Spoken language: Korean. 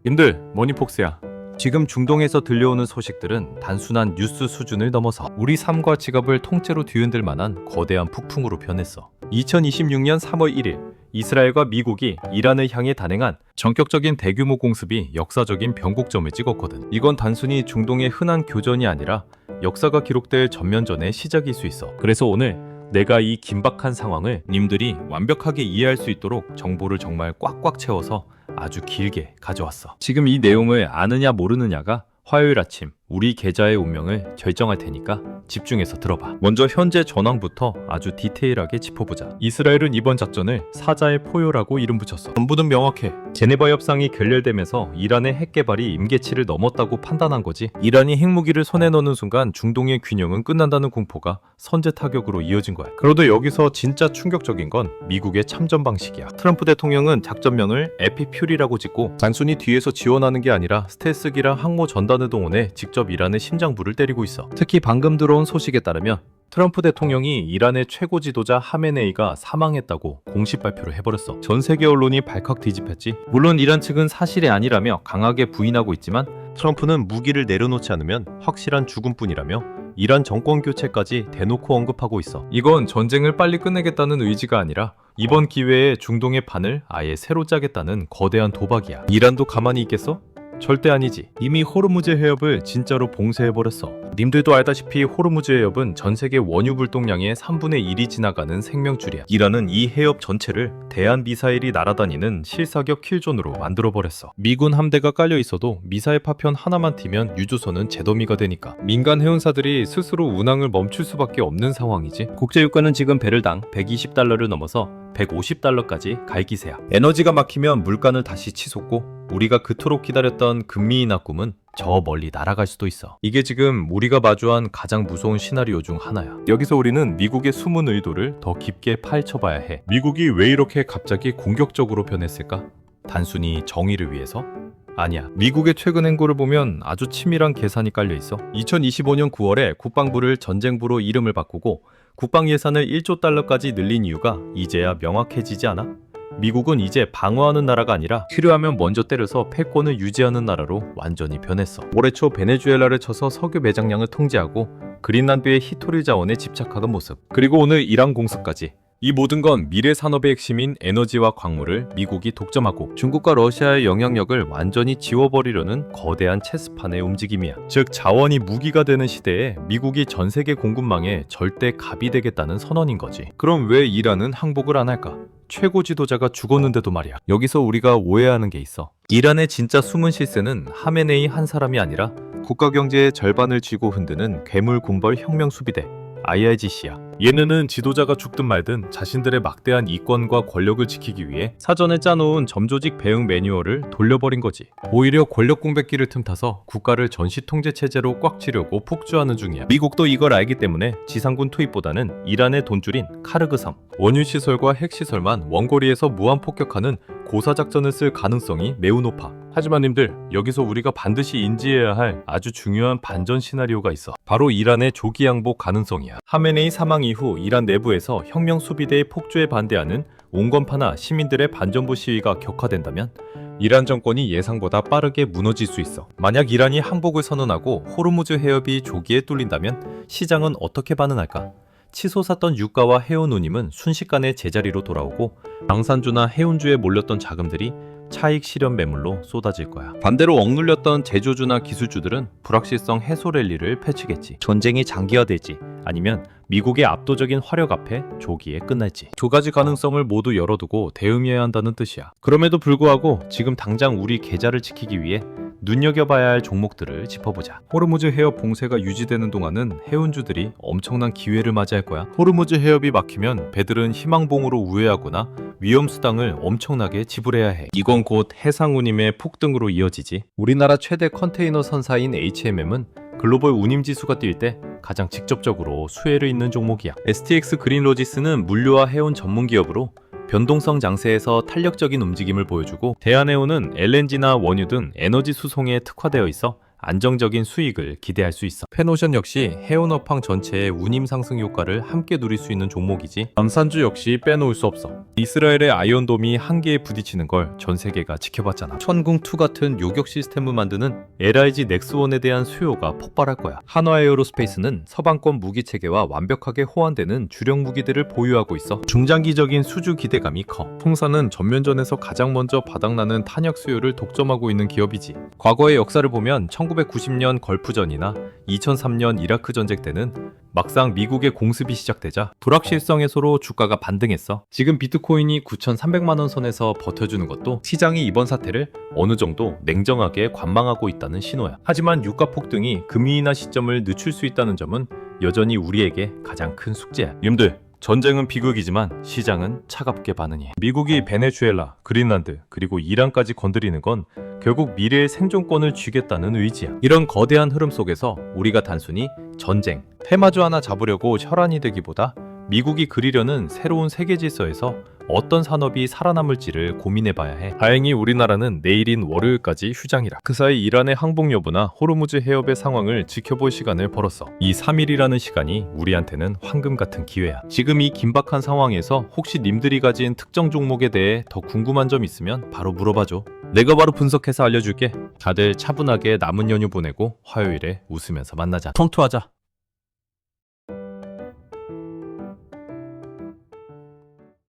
님들, 머니폭스야. 지금 중동에서 들려오는 소식들은 단순한 뉴스 수준을 넘어서 우리 삶과 지갑을 통째로 뒤흔들 만한 거대한 폭풍으로 변했어. 2026년 3월 1일 이스라엘과 미국이 이란을 향해 단행한 전격적인 대규모 공습이 역사적인 변곡점을 찍었거든. 이건 단순히 중동의 흔한 교전이 아니라 역사가 기록될 전면전의 시작일 수 있어. 그래서 오늘 내가 이 긴박한 상황을 님들이 완벽하게 이해할 수 있도록 정보를 정말 꽉꽉 채워서 아주 길게 가져왔어. 지금 이 내용을 아느냐 모르느냐가 화요일 아침 우리 계좌의 운명을 결정할 테니까 집중해서 들어봐. 먼저 현재 전황부터 아주 디테일하게 짚어보자. 이스라엘은 이번 작전을 사자의 포효라고 이름 붙였어. 전부는 명확해. 제네바 협상이 결렬되면서 이란의 핵 개발이 임계치를 넘었다고 판단한 거지. 이란이 핵무기를 손에 넣는 순간 중동의 균형은 끝난다는 공포가 선제 타격으로 이어진 거야. 그런데 여기서 진짜 충격적인 건 미국의 참전 방식이야. 트럼프 대통령은 작전명을 에피퓨리라고 짓고 단순히 뒤에서 지원하는 게 아니라 스텔스기랑 항모 전단을 동원해 직접 이란의 심장부를 때리고 있어. 특히 방금 들어온 소식에 따르면 트럼프 대통령이 이란의 최고 지도자 하메네이가 사망했다고 공식 발표를 해버렸어. 전 세계 언론이 발칵 뒤집혔지. 물론 이란 측은 사실이 아니라며 강하게 부인하고 있지만 트럼프는 무기를 내려놓지 않으면 확실한 죽음뿐이라며 이란 정권 교체까지 대놓고 언급하고 있어. 이건 전쟁을 빨리 끝내겠다는 의지가 아니라 이번 기회에 중동의 판을 아예 새로 짜겠다는 거대한 도박이야. 이란도 가만히 있겠어? 절대 아니지. 이미 호르무즈 해협을 진짜로 봉쇄해버렸어. 님들도 알다시피 호르무즈 해협은 전세계 원유 불동량의 3분의 1이 지나가는 생명줄이야. 이란은 이 해협 전체를 대한 미사일이 날아다니는 실사격 킬존으로 만들어버렸어. 미군 함대가 깔려있어도 미사일 파편 하나만 튀면 유조선은 재더미가 되니까 민간 해운사들이 스스로 운항을 멈출 수밖에 없는 상황이지. 국제유가는 지금 배럴당 120달러를 넘어서 150달러까지 갈 기세야. 에너지가 막히면 물가는 다시 치솟고 우리가 그토록 기다렸던 금리 인하 꿈은 저 멀리 날아갈 수도 있어. 이게 지금 우리가 마주한 가장 무서운 시나리오 중 하나야. 여기서 우리는 미국의 숨은 의도를 더 깊게 파헤쳐봐야 해. 미국이 왜 이렇게 갑자기 공격적으로 변했을까? 단순히 정의를 위해서? 아니야. 미국의 최근 행보를 보면 아주 치밀한 계산이 깔려있어. 2025년 9월에 국방부를 전쟁부로 이름을 바꾸고 국방 예산을 1조 달러까지 늘린 이유가 이제야 명확해지지 않아? 미국은 이제 방어하는 나라가 아니라 필요하면 먼저 때려서 패권을 유지하는 나라로 완전히 변했어. 올해 초 베네수엘라를 쳐서 석유 매장량을 통제하고 그린란드의 히토리 자원에 집착하던 모습. 그리고 오늘 이란 공습까지. 이 모든 건 미래 산업의 핵심인 에너지와 광물을 미국이 독점하고 중국과 러시아의 영향력을 완전히 지워버리려는 거대한 체스판의 움직임이야. 즉 자원이 무기가 되는 시대에 미국이 전 세계 공급망에 절대 갑이 되겠다는 선언인 거지. 그럼 왜 이란은 항복을 안 할까? 최고 지도자가 죽었는데도 말이야. 여기서 우리가 오해하는 게 있어. 이란의 진짜 숨은 실세는 하메네이 한 사람이 아니라 국가 경제의 절반을 쥐고 흔드는 괴물 군벌 혁명 수비대 IRGC야. 얘네는 지도자가 죽든 말든 자신들의 막대한 이권과 권력을 지키기 위해 사전에 짜놓은 점조직 배응 매뉴얼을 돌려버린 거지. 오히려 권력 공백기를 틈타서 국가를 전시 통제 체제로 꽉 쥐려고 폭주하는 중이야. 미국도 이걸 알기 때문에 지상군 투입보다는 이란의 돈줄인 카르그 섬, 원유 시설과 핵 시설만 원거리에서 무한 폭격하는 고사 작전을 쓸 가능성이 매우 높아. 하지만 님들, 여기서 우리가 반드시 인지해야 할 아주 중요한 반전 시나리오가 있어. 바로 이란의 조기 항복 가능성이야. 하메네이 사망 이후 이란 내부에서 혁명 수비대의 폭주에 반대하는 온건파나 시민들의 반정부 시위가 격화된다면 이란 정권이 예상보다 빠르게 무너질 수 있어. 만약 이란이 항복을 선언하고 호르무즈 해협이 조기에 뚫린다면 시장은 어떻게 반응할까? 치솟았던 유가와 해운 운임은 순식간에 제자리로 돌아오고 방산주나 해운주에 몰렸던 자금들이 차익 실현 매물로 쏟아질 거야. 반대로 억눌렸던 제조주나 기술주들은 불확실성 해소 랠리를 펼치겠지. 전쟁이 장기화될지 아니면 미국의 압도적인 화력 앞에 조기에 끝날지. 두 가지 가능성을 모두 열어두고 대응해야 한다는 뜻이야. 그럼에도 불구하고 지금 당장 우리 계좌를 지키기 위해 눈여겨봐야 할 종목들을 짚어보자. 호르무즈 해협 봉쇄가 유지되는 동안은 해운주들이 엄청난 기회를 맞이할 거야. 호르무즈 해협이 막히면 배들은 희망봉으로 우회하거나 위험수당을 엄청나게 지불해야 해. 이건 곧 해상운임의 폭등으로 이어지지. 우리나라 최대 컨테이너 선사인 HMM은 글로벌 운임지수가 뛸 때 가장 직접적으로 수혜를 잇는 종목이야. STX 그린로지스는 물류와 해운 전문기업으로 변동성 장세에서 탄력적인 움직임을 보여주고 대한해운은 LNG나 원유 등 에너지 수송에 특화되어 있어 안정적인 수익을 기대할 수 있어. 펜오션 역시 해운업황 전체의 운임 상승 효과를 함께 누릴 수 있는 종목이지 방산주 역시 빼놓을 수 없어. 이스라엘의 아이언돔이 한계에 부딪히는 걸 전 세계가 지켜봤잖아. 천궁2 같은 요격 시스템을 만드는 LIG 넥스원에 대한 수요가 폭발할 거야. 한화에어로스페이스는 서방권 무기 체계와 완벽하게 호환되는 주력 무기들을 보유하고 있어. 중장기적인 수주 기대감이 커. 통사는 전면전에서 가장 먼저 바닥나는 탄약 수요를 독점하고 있는 기업이지. 과거의 역사를 보면 1990년 걸프전이나 2003년 이라크 전쟁 때는 막상 미국의 공습이 시작되자 불확실성 해소로 주가가 반등했어. 지금 비트코인이 9,300만 원 선에서 버텨주는 것도 시장이 이번 사태를 어느 정도 냉정하게 관망하고 있다는 신호야. 하지만 유가 폭등이 금리 인하 시점을 늦출 수 있다는 점은 여전히 우리에게 가장 큰 숙제야. 님들, 전쟁은 비극이지만 시장은 차갑게 반응해. 미국이 베네수엘라, 그린란드, 그리고 이란까지 건드리는 건 결국 미래의 생존권을 쥐겠다는 의지야. 이런 거대한 흐름 속에서 우리가 단순히 전쟁, 테마주 하나 잡으려고 혈안이 되기보다 미국이 그리려는 새로운 세계 질서에서 어떤 산업이 살아남을지를 고민해봐야 해. 다행히 우리나라는 내일인 월요일까지 휴장이라. 그 사이 이란의 항복 여부나 호르무즈 해협의 상황을 지켜볼 시간을 벌었어. 이 3일이라는 시간이 우리한테는 황금 같은 기회야. 지금 이 긴박한 상황에서 혹시 님들이 가진 특정 종목에 대해 더 궁금한 점 있으면 바로 물어봐줘. 내가 바로 분석해서 알려줄게. 다들 차분하게 남은 연휴 보내고 화요일에 웃으면서 만나자. 통투하자.